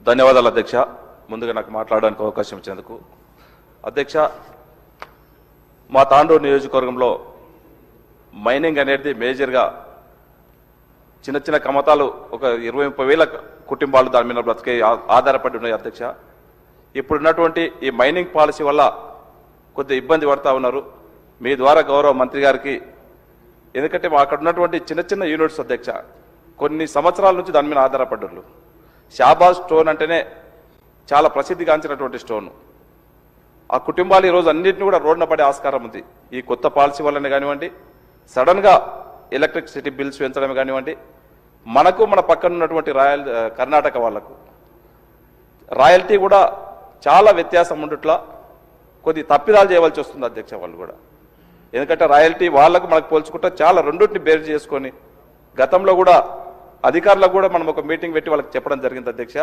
ధన్యవాదాలు అధ్యక్ష. ముందుగా నాకు మాట్లాడడానికి అవకాశం ఇచ్చినందుకు. అధ్యక్ష, మా తాండూరు నియోజకవర్గంలో మైనింగ్ అనేది మేజర్గా చిన్న చిన్న కమతాలు ఒక 20-30 వేల కుటుంబాలు దాని మీద బ్రతికే ఆధారపడి ఉన్నాయి అధ్యక్ష. ఇప్పుడున్నటువంటి ఈ మైనింగ్ పాలసీ వల్ల కొద్దిగా ఇబ్బంది పడతా ఉన్నారు. మీ ద్వారా గౌరవ మంత్రి గారికి, ఎందుకంటే అక్కడ ఉన్నటువంటి చిన్న చిన్న యూనిట్స్ అధ్యక్ష కొన్ని సంవత్సరాల నుంచి దాని మీద ఆధారపడ్డారు. షాబాజ్ స్టోన్ అంటేనే చాలా ప్రసిద్ధిగాంచినటువంటి స్టోన్. ఆ కుటుంబాలు ఈరోజు అన్నింటినీ కూడా రోడ్డున పడే ఆస్కారం ఉంది. ఈ కొత్త పాలసీ వల్లనే కానివ్వండి, సడన్గా ఎలక్ట్రిసిటీ బిల్స్ పెంచడమే కానివ్వండి, మనకు మన పక్కన ఉన్నటువంటి కర్ణాటక వాళ్లకు రాయల్టీ కూడా చాలా వ్యత్యాసం ఉండుట్లా కొద్ది తప్పిదాలు చేయవలసి వస్తుంది అధ్యక్ష. వాళ్ళు కూడా ఎందుకంటే రాయల్టీ వాళ్ళకు మనకు పోల్చుకుంటే చాలా రెండింటిని బేర్ చేసుకొని గతంలో కూడా అధికారులకు కూడా మనం ఒక మీటింగ్ పెట్టి వాళ్ళకి చెప్పడం జరిగింది అధ్యక్ష.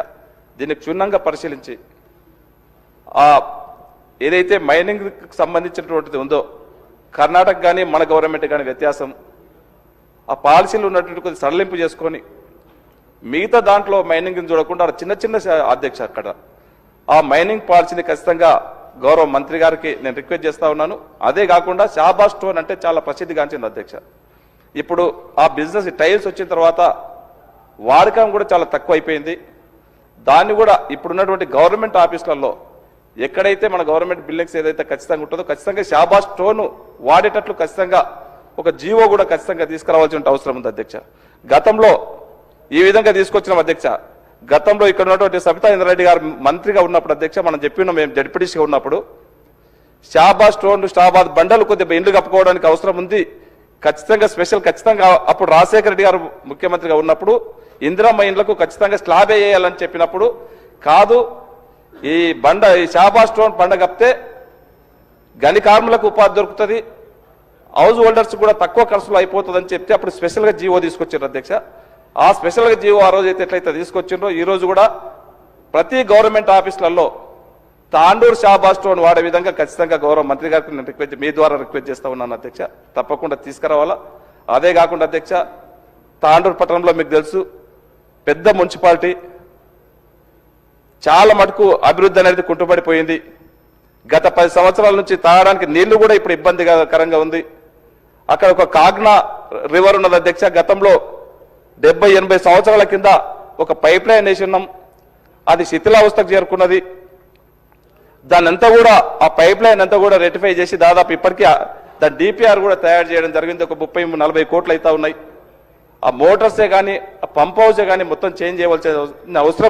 దీన్ని క్షుణ్ణంగా పరిశీలించి ఏదైతే మైనింగ్ సంబంధించినటువంటిది ఉందో కర్ణాటక కానీ మన గవర్నమెంట్ కానీ వ్యత్యాసం ఆ పాలసీలు ఉన్నటువంటి కొద్ది సడలింపు చేసుకొని మిగతా దాంట్లో మైనింగ్ చూడకుండా చిన్న చిన్న అధ్యక్ష అక్కడ ఆ మైనింగ్ పాలసీని ఖచ్చితంగా గౌరవ మంత్రి గారికి నేను రిక్వెస్ట్ చేస్తా ఉన్నాను. అదే కాకుండా షాబాజ్ స్టోన్ అంటే చాలా ప్రసిద్ధిగాంచింది అధ్యక్ష. ఇప్పుడు ఆ బిజినెస్ టైల్స్ వచ్చిన తర్వాత వాడకం కూడా చాలా తక్కువ అయిపోయింది. దాన్ని కూడా ఇప్పుడున్నటువంటి గవర్నమెంట్ ఆఫీసులలో ఎక్కడైతే మన గవర్నమెంట్ బిల్డింగ్స్ ఏదైతే ఖచ్చితంగా ఉంటుందో ఖచ్చితంగా షాబాజ్ స్టోన్ వాడేటట్లు ఖచ్చితంగా ఒక జీవో కూడా ఖచ్చితంగా తీసుకురావాల్సిన అవసరం ఉంది అధ్యక్ష. గతంలో ఈ విధంగా తీసుకొచ్చినాం అధ్యక్ష. గతంలో ఇక్కడ ఉన్నటువంటి సబితా ఇంద్రారెడ్డి గారు మంత్రిగా ఉన్నప్పుడు అధ్యక్ష మనం చెప్పినాం, మేము జడ్పీటీసీగా ఉన్నప్పుడు షాబాజ్ స్టోన్ షాబాజ్ బండలు కొద్దిగా ఇండ్లు కప్పుకోవడానికి అవసరం ఉంది ఖచ్చితంగా ఖచ్చితంగా అప్పుడు రాజశేఖర రెడ్డి గారు ముఖ్యమంత్రిగా ఉన్నప్పుడు ఇందిరమ్మ ఇండ్లకు ఖచ్చితంగా స్లాబ్ వేయాలని చెప్పినప్పుడు కాదు ఈ షాబాజ్ స్టోన్ బండ కప్పితే గని కార్మికులకు ఉపాధి దొరుకుతుంది, హౌస్ హోల్డర్స్ కూడా తక్కువ ఖర్చులో అయిపోతుందని చెప్తే అప్పుడు స్పెషల్గా జీవో తీసుకొచ్చారు అధ్యక్ష. ఆ స్పెషల్గా జీవో ఆ రోజు ఎట్లయితే తీసుకొచ్చిండ్రో ఈ రోజు కూడా ప్రతి గవర్నమెంట్ ఆఫీసులలో తాండూరు షాబాజ్ స్టోన్ వాడే విధంగా ఖచ్చితంగా గౌరవ మంత్రి గారికి నేను మీ ద్వారా రిక్వెస్ట్ చేస్తా ఉన్నాను అధ్యక్ష. తప్పకుండా తీసుకురావాలా. అదే కాకుండా అధ్యక్ష, తాండూరు పట్టణంలో మీకు తెలుసు పెద్ద మున్సిపాలిటీ, చాలా మటుకు అభివృద్ధి అనేది కుంటుపడిపోయింది. గత 10 సంవత్సరాల నుంచి తాగడానికి నీళ్లు కూడా ఇప్పుడు ఇబ్బందికరంగా ఉంది. అక్కడ ఒక కాగ్నా రివర్ ఉన్నది అధ్యక్ష. గతంలో 70-80 సంవత్సరాల కింద ఒక పైప్ లైన్ వేసి ఉన్నాం, అది శిథిలావస్థకు చేరుకున్నది. దాన్ని అంతా కూడా ఆ పైప్ లైన్ అంతా కూడా రెటిఫై చేసి దాదాపు ఇప్పటికీ దాని డిపిఆర్ కూడా తయారు చేయడం జరిగింది. ఒక 30-40 కోట్లు అవుతా ఉన్నాయి. ఆ మోటార్సే కానీ ఆ పంప్ హౌసే కానీ మొత్తం చేంజ్ చేయవలసిన అవసరం